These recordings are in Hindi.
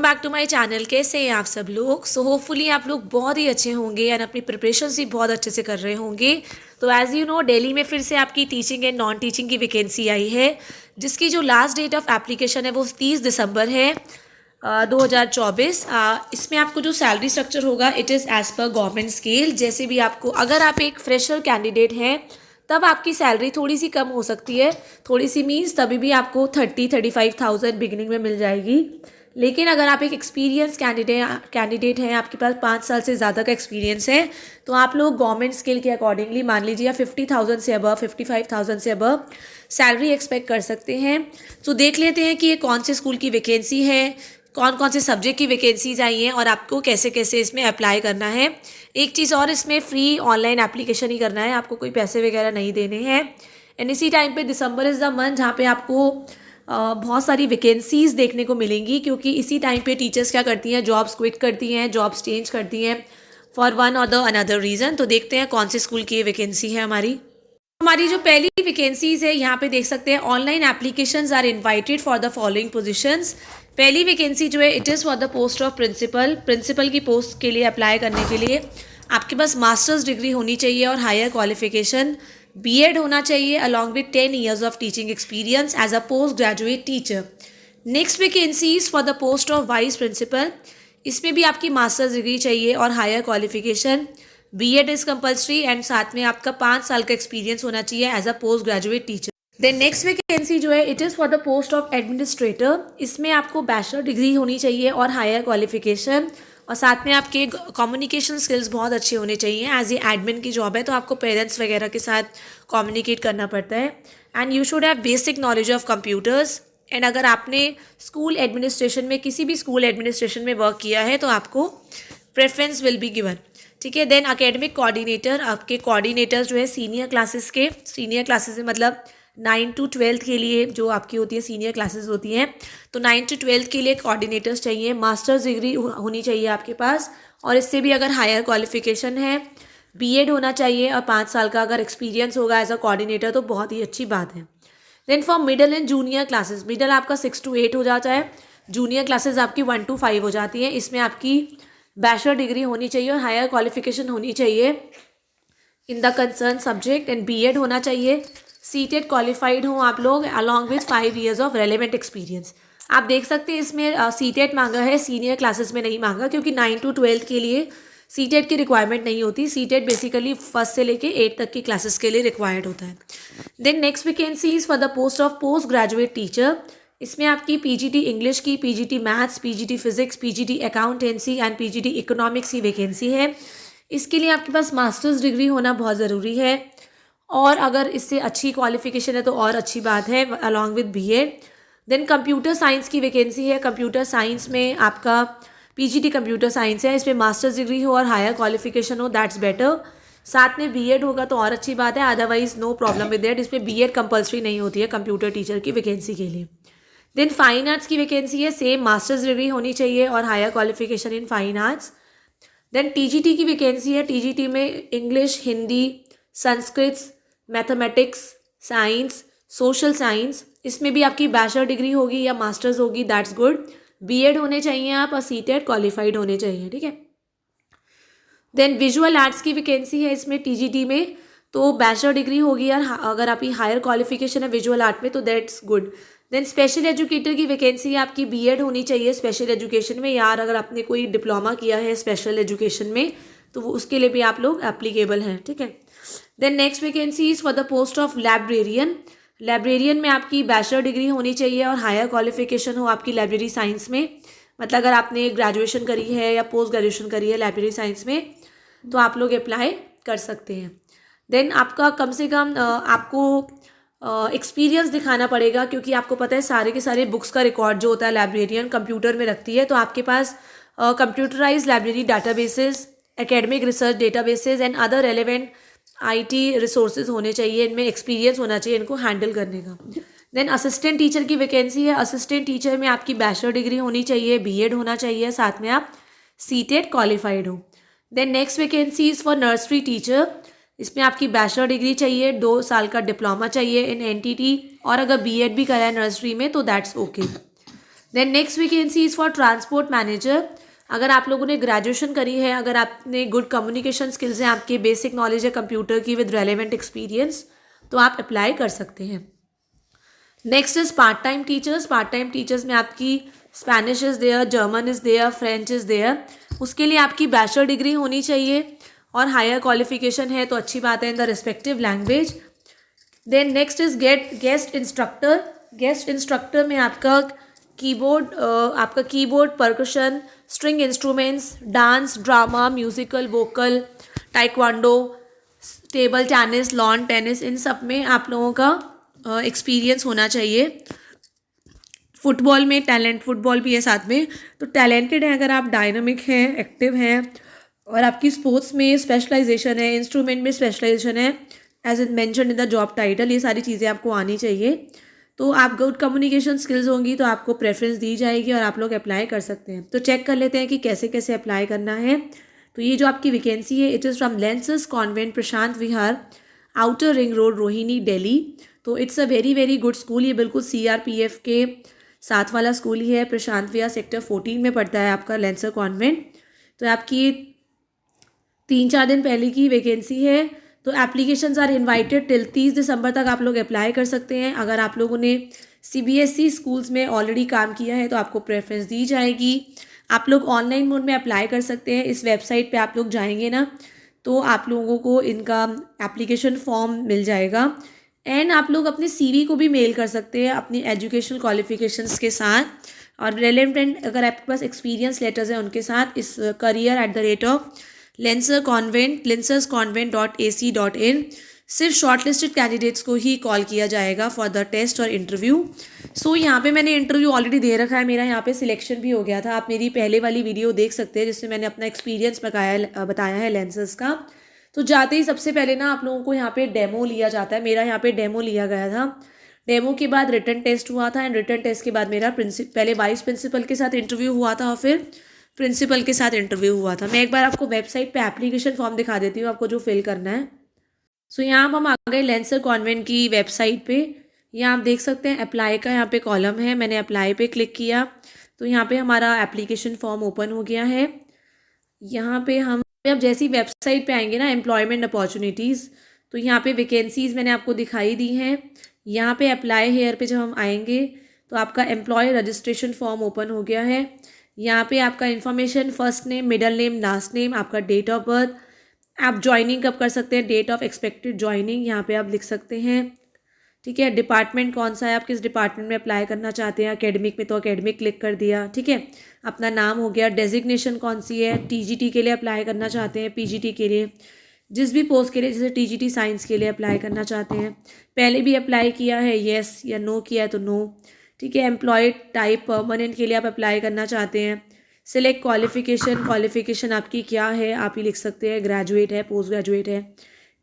Back to my channel. कैसे हैं आप सब लोग? सो होपफुली आप लोग बहुत ही अच्छे होंगे एंड अपनी प्रिपरेशन भी बहुत अच्छे से कर रहे होंगे। तो एज़ यू नो दिल्ली में फिर से आपकी टीचिंग एंड नॉन टीचिंग की वैकेंसी आई है, जिसकी जो लास्ट डेट ऑफ एप्लीकेशन है वो 30 दिसंबर है 2024। इसमें आपको जो सैलरी स्ट्रक्चर होगा it is as per government scale. जैसे भी आपको, अगर आप एक फ्रेशर कैंडिडेट हैं तब आपकी सैलरी थोड़ी सी कम हो सकती है। थोड़ी सी मीन्स तभी भी आपको 35,000 बिगिनिंग में मिल जाएगी। लेकिन अगर आप एक एक्सपीरियंस कैंडिडेट हैं, आपके पास 5 साल से ज़्यादा का एक्सपीरियंस है, तो आप लोग गवर्नमेंट स्केल के अकॉर्डिंगली मान लीजिए 50,000 से अबव, 55,000 से अबव सैलरी एक्सपेक्ट कर सकते हैं। तो देख लेते हैं कि ये कौन से स्कूल की वैकेंसी है, कौन कौन से सब्जेक्ट की वैकेंसीज आई हैं और आपको कैसे कैसे इसमें अप्लाई करना है। एक चीज़ और, इसमें फ्री ऑनलाइन एप्लीकेशन ही करना है, आपको कोई पैसे वगैरह नहीं देने हैं। एंड इसी टाइम पे दिसंबर इज़ द मंथ जहाँ पे आपको बहुत सारी वैकेंसीज़ देखने को मिलेंगी, क्योंकि इसी टाइम पे टीचर्स क्या करती हैं, जॉब्स क्विट करती हैं, जॉब्स चेंज करती हैं फॉर वन और द अनदर रीज़न। तो देखते हैं कौन से स्कूल की ये वैकेंसी है हमारी जो पहली वैकेंसीज है यहाँ पे देख सकते हैं, online applications are invited for the following positions. पहली वैकेंसी जो है it is for the post of principal की पोस्ट के लिए अप्लाई करने के लिए आपके पास मास्टर्स डिग्री होनी चाहिए और हायर क्वालिफिकेशन बीएड होना चाहिए along with 10 years of teaching experience as a post graduate teacher. Next vacancies for the post of vice principal, इसमें भी आपकी मास्टर्स डिग्री चाहिए और higher qualification, BEd is compulsory and साथ में आपका 5 साल का एक्सपीरियंस होना चाहिए as a post graduate teacher. Then next vacancy जो है it is for the post of administrator, इसमें आपको बैचलर डिग्री होनी चाहिए और हायर क्वालिफिकेशन, और साथ में आपके कम्युनिकेशन स्किल्स बहुत अच्छे होने चाहिए। एज ए एडमिन की जॉब है तो आपको पेरेंट्स वगैरह के साथ कम्युनिकेट करना पड़ता है। And you should have basic knowledge of computers. And अगर आपने स्कूल एडमिनिस्ट्रेशन में, किसी भी स्कूल एडमिनिस्ट्रेशन में वर्क किया है तो आपको प्रेफरेंस विल बी गिवन। ठीक है। देन अकेडमिक कोऑर्डिनेटर, आपके कोऑर्डिनेटर्स जो है सीनियर क्लासेस में मतलब 9 to 12 के लिए जो आपकी होती है सीनियर क्लासेस होती हैं, तो 9 to 12 के लिए कोऑर्डिनेटर्स चाहिए। मास्टर्स डिग्री होनी चाहिए आपके पास, और इससे भी अगर हायर क्वालिफिकेशन है बीएड होना चाहिए, और 5 साल का अगर एक्सपीरियंस होगा एज अ कोऑर्डिनेटर तो बहुत ही अच्छी बात है। Then for middle and junior classes, middle आपका 6 to 8 हो जाता है, जूनियर क्लासेस आपकी 1 to 5 हो जाती हैं। इसमें आपकी बैचलर डिग्री होनी चाहिए और हायर क्वालिफिकेशन होनी चाहिए in the concern subject, and BEd होना चाहिए। सीटेड क्वालिफाइड हो आप लोग along with 5 years of relevant experience. आप देख सकते हैं इसमें सीटेड मांगा है, सीनियर क्लासेस में नहीं मांगा, क्योंकि 9 to 12 के लिए सीटेड की रिक्वायरमेंट नहीं होती। सीटेड बेसिकली 1st से लेके 8 तक की क्लासेस के लिए रिक्वायर्ड होता है। Then next vacancies for the post of post graduate teacher, इसमें आपकी पीजीटी इंग्लिश की, PGT maths, PGT physics, PGT accountancy and PGT economics की वैकेंसी है। इसके लिए आपके पास मास्टर्स डिग्री होना बहुत ज़रूरी है, और अगर इससे अच्छी क्वालिफिकेशन है तो और अच्छी बात है along with BEd. Then computer science की वैकेंसी है। कंप्यूटर साइंस में आपका पीजीटी कंप्यूटर साइंस है, इसमें मास्टर्स डिग्री हो और हायर क्वालिफिकेशन हो, दैट्स बेटर। साथ में बीएड होगा तो और अच्छी बात है, otherwise no problem with that. इसमें बीएड कंपलसरी नहीं होती है कंप्यूटर टीचर की वैकेंसी के लिए। देन फाइन आर्ट्स की वैकेंसी है, सेम मास्टर्स डिग्री होनी चाहिए और higher qualification in fine arts. Then TGT की वैकेंसी है, टीजीटी में English, Hindi, Sanskrit, mathematics, science, social science, इसमें भी आपकी बैचलर डिग्री होगी या मास्टर्स होगी, दैट्स गुड। बीएड होने चाहिए आप, और सीटेड क्वालिफाइड होने चाहिए। ठीक है। देन विजुअल आर्ट्स की वैकेंसी है इसमें टीजीटी में, तो बैचलर डिग्री होगी और अगर आपकी हायर क्वालिफिकेशन है विजुअल आर्ट में तो that's good. Then special educator की वैकेंसी है आपकी, बीएड होनी चाहिए स्पेशल एजुकेशन में, यार अगर आपने कोई डिप्लोमा किया है स्पेशल एजुकेशन में तो वो उसके लिए भी आप लोग एप्लीकेबल हैं। ठीक है। Then next vacancy is for the post of librarian में आपकी बैचलर डिग्री होनी चाहिए और हायर क्वालिफिकेशन हो आपकी लाइब्रेरी साइंस में, मतलब अगर आपने ग्रेजुएशन करी है या पोस्ट ग्रेजुएशन करी है लाइब्रेरी साइंस में तो आप लोग अप्लाई कर सकते हैं। देन आपका कम से कम आपको एक्सपीरियंस दिखाना पड़ेगा, क्योंकि आपको पता है सारे के सारे बुक्स का रिकॉर्ड जो होता है लाइब्रेरियन कंप्यूटर में रखती है, तो आपके पास computerise library databases, academic research databases and other relevant IT resources होने चाहिए, इनमें एक्सपीरियंस होना चाहिए इनको हैंडल करने का। देन असिस्टेंट टीचर की वैकेंसी है, असिस्टेंट टीचर में आपकी बैचलर डिग्री होनी चाहिए, बीएड होना चाहिए, साथ में आप सीटेड क्वालिफाइड हो। Then next vacancy is for nursery teacher, इसमें आपकी बैचलर डिग्री चाहिए, 2 साल का डिप्लोमा चाहिए इन एनटीटी, और अगर बीएड भी करा है नर्सरी में तो that's okay. Then next vacancy is for transport manager. अगर आप लोगों ने ग्रेजुएशन करी है, अगर आपने गुड कम्युनिकेशन स्किल्स हैं, आपके बेसिक नॉलेज है कंप्यूटर की विद रेलेवेंट एक्सपीरियंस, तो आप अप्लाई कर सकते हैं। Next is part time teachers. Part time teachers में आपकी Spanish is there, German is there, French is there. उसके लिए आपकी बैचलर डिग्री होनी चाहिए और हायर क्वालिफिकेशन है तो अच्छी बात है in the respective language. Then next is guest instructor. Guest instructor में आपका keyboard, percussion, string instruments, dance, drama, musical, vocal, taekwondo, table tennis, lawn tennis, इन सब में आप लोगों का एक्सपीरियंस होना चाहिए। फुटबॉल में फुटबॉल भी है साथ में, तो टैलेंटेड है अगर आप, डायनामिक हैं, एक्टिव हैं और आपकी स्पोर्ट्स में स्पेशलाइजेशन है, इंस्ट्रूमेंट में स्पेशलाइजेशन है as it mention in the job title, ये सारी चीज़ें आपको आनी चाहिए। तो आप गुड कम्युनिकेशन स्किल्स होंगी तो आपको प्रेफरेंस दी जाएगी और आप लोग अप्लाई कर सकते हैं। तो चेक कर लेते हैं कि कैसे कैसे अप्लाई करना है। तो ये जो आपकी वैकेंसी है, it is from Lancers Convent, Prashant Vihar, outer ring road, Rohini, Delhi. तो it's a very very good school. ये बिल्कुल CRPF के साथ वाला स्कूल ही है। प्रशांत विहार सेक्टर 14 में पड़ता है आपका लेंसर कॉन्वेंट। तो आपकी 3-4 दिन पहले की वैकेंसी है। तो एप्लीकेशंस आर इनवाइटेड टिल 30 दिसंबर तक आप लोग अप्लाई कर सकते हैं। अगर आप लोगों ने CBSE स्कूल्स में ऑलरेडी काम किया है तो आपको प्रेफरेंस दी जाएगी। आप लोग ऑनलाइन मोड में अप्लाई कर सकते हैं। इस वेबसाइट पे आप लोग जाएंगे ना तो आप लोगों को इनका एप्लीकेशन फॉर्म मिल जाएगा एंड आप लोग अपने CV को भी मेल कर सकते हैं अपनी एजुकेशनल क्वालिफिकेशंस के साथ और रेलेवेंट अगर आपके पास एक्सपीरियंस लेटर्स हैं उनके साथ इस career@lenserconvent lensersconvent.ac.in। सिर्फ शॉर्टलिस्टेड कैंडिडेट्स को ही कॉल किया जाएगा फॉर द टेस्ट और इंटरव्यू। सो यहाँ पे मैंने इंटरव्यू ऑलरेडी दे रखा है, मेरा यहाँ पे सिलेक्शन भी हो गया था। आप मेरी पहले वाली वीडियो देख सकते हैं जिसमें मैंने अपना एक्सपीरियंस बताया है लेंसेज का। तो जाते ही सबसे पहले ना आप लोगों को यहाँ पे डेमो लिया जाता है। मेरा यहाँ पे डेमो लिया गया था। डेमो के बाद रिटन टेस्ट हुआ था एंड रिटन टेस्ट के बाद मेरा पहले वाइस प्रिंसिपल के साथ इंटरव्यू हुआ था और फिर प्रिंसिपल के साथ इंटरव्यू हुआ था। मैं एक बार आपको वेबसाइट पे एप्लीकेशन फॉर्म दिखा देती हूँ आपको जो फिल करना है। सो यहाँ हम आ गए लेंसर कॉन्वेंट की वेबसाइट पे। यहाँ आप देख सकते हैं अप्लाई का यहाँ पे कॉलम है। मैंने अप्लाई पे क्लिक किया तो यहाँ पे हमारा एप्लीकेशन फॉर्म ओपन हो गया है। यहाँ पे हम अब जैसी वेबसाइट पे आएंगे ना एम्प्लॉयमेंट अपॉर्चुनिटीज़, तो यहाँ पे वैकेंसीज़ मैंने आपको दिखाई दी हैं। यहाँ पे अप्लाई हेयर पे जब हम आएंगे तो आपका एम्प्लॉय रजिस्ट्रेशन फॉर्म ओपन हो गया है। यहाँ पे आपका information, first name, middle name, last name, आपका डेट ऑफ बर्थ, आप ज्वाइनिंग कब कर सकते हैं, डेट ऑफ एक्सपेक्टेड ज्वाइनिंग यहाँ पे आप लिख सकते हैं। ठीक है, डिपार्टमेंट कौन सा है, आप किस डिपार्टमेंट में अप्लाई करना चाहते हैं, एकेडमिक में तो एकेडमिक क्लिक कर दिया। ठीक है, अपना नाम हो गया, डेजिग्नेशन कौन सी है, TGT के लिए अप्लाई करना चाहते हैं, PGT के लिए, जिस भी पोस्ट के लिए, जैसे TGT साइंस के लिए अप्लाई करना चाहते हैं, पहले भी अप्लाई किया है येस या नो किया है तो नो। ठीक है, एम्प्लॉयड टाइप परमानेंट के लिए आप अप्लाई करना चाहते हैं। सिलेक्ट क्वालिफिकेशन आपकी क्या है, आप ही लिख सकते हैं, ग्रेजुएट है, पोस्ट ग्रेजुएट है।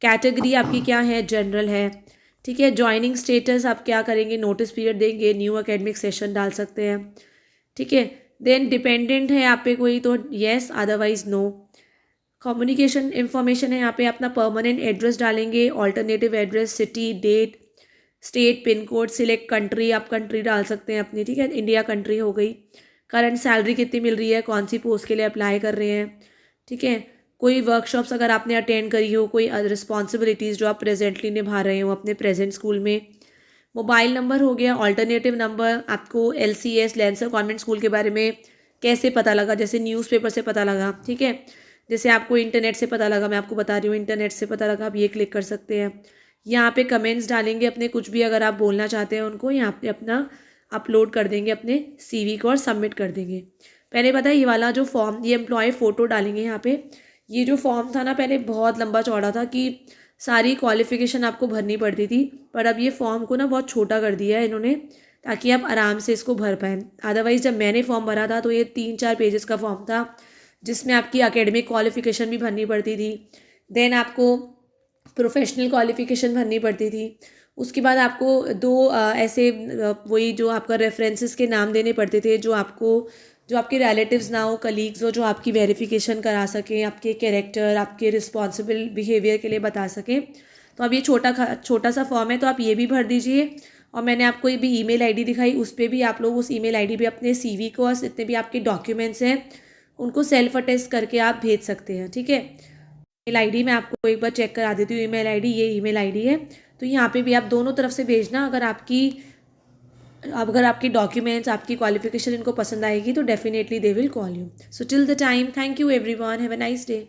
कैटेगरी आपकी क्या है, जनरल है। ठीक है, ज्वाइनिंग स्टेटस आप क्या करेंगे, नोटिस पीरियड देंगे, न्यू एकेडमिक सेशन डाल सकते हैं। ठीक है, देन डिपेंडेंट है आप पे कोई तो yes, otherwise no. Communication information है, यहाँ पे अपना परमानेंट एड्रेस डालेंगे, alternative address, city, date, state, pin code, select country, आप कंट्री डाल सकते हैं अपनी। ठीक है, इंडिया कंट्री हो गई। करंट सैलरी कितनी मिल रही है, कौन सी पोस्ट के लिए अप्लाई कर रहे हैं। ठीक है, कोई वर्कशॉप्स अगर आपने अटेंड करी हो, कोई रिस्पॉन्सिबिलिटीज़ जो आप प्रेजेंटली निभा रहे हो अपने प्रेजेंट स्कूल में। मोबाइल नंबर हो गया, ऑल्टरनेटिव नंबर, आपको LCS लेंसर कॉन्वेंट स्कूल के बारे में कैसे पता लगा, जैसे न्यूज़पेपर से पता लगा। ठीक है, जैसे आपको इंटरनेट से पता लगा, मैं आपको बता रही हूँ इंटरनेट से पता लगा, आप ये क्लिक कर सकते हैं। यहाँ पे कमेंट्स डालेंगे अपने, कुछ भी अगर आप बोलना चाहते हैं उनको यहाँ पे अपना अपलोड कर देंगे अपने CV को और सबमिट कर देंगे। पहले पता है ये वाला जो फॉर्म, ये एम्प्लॉय फ़ोटो डालेंगे यहाँ पे। ये जो फॉर्म था ना पहले बहुत लंबा चौड़ा था कि सारी क्वालिफ़िकेशन आपको भरनी पड़ती थी, पर अब ये फॉर्म को ना बहुत छोटा कर दिया है इन्होंने ताकि आप आराम से इसको भर पाएँ। अदरवाइज़ जब मैंने फॉर्म भरा था तो ये 3-4 पेजेस का फॉर्म था जिसमें आपकी एकेडमिक क्वालिफ़िकेशन भी भरनी पड़ती थी, देन आपको प्रोफेशनल क्वालिफ़िकेशन भरनी पड़ती थी, उसके बाद आपको 2 ऐसे वही जो आपका रेफरेंसेस के नाम देने पड़ते थे जो आपके रिलेटिव्स ना हो, कलीग्स हो, जो आपकी वेरिफिकेशन करा सकें, आपके कैरेक्टर, आपके रिस्पॉन्सिबल बिहेवियर के लिए बता सकें। तो अब ये छोटा सा फॉर्म है तो आप ये भी भर दीजिए और मैंने आपको ये भी ईमेल आईडी दिखाई, उस पे भी आप लोग उस ईमेल आईडी पे अपने सीवी को और जितने भी आपके डॉक्यूमेंट्स हैं उनको सेल्फ अटेस्ट करके आप भेज सकते हैं। ठीक है, ईमेल आईडी मैं आपको एक बार चेक करा देती हूँ। ईमेल आईडी, ये ईमेल आईडी है। तो यहाँ पे भी आप दोनों तरफ से भेजना। अगर आपकी डॉक्यूमेंट्स, आपकी क्वालिफिकेशन इनको पसंद आएगी तो definitely they will call you. So till the time, thank you everyone, have a nice day.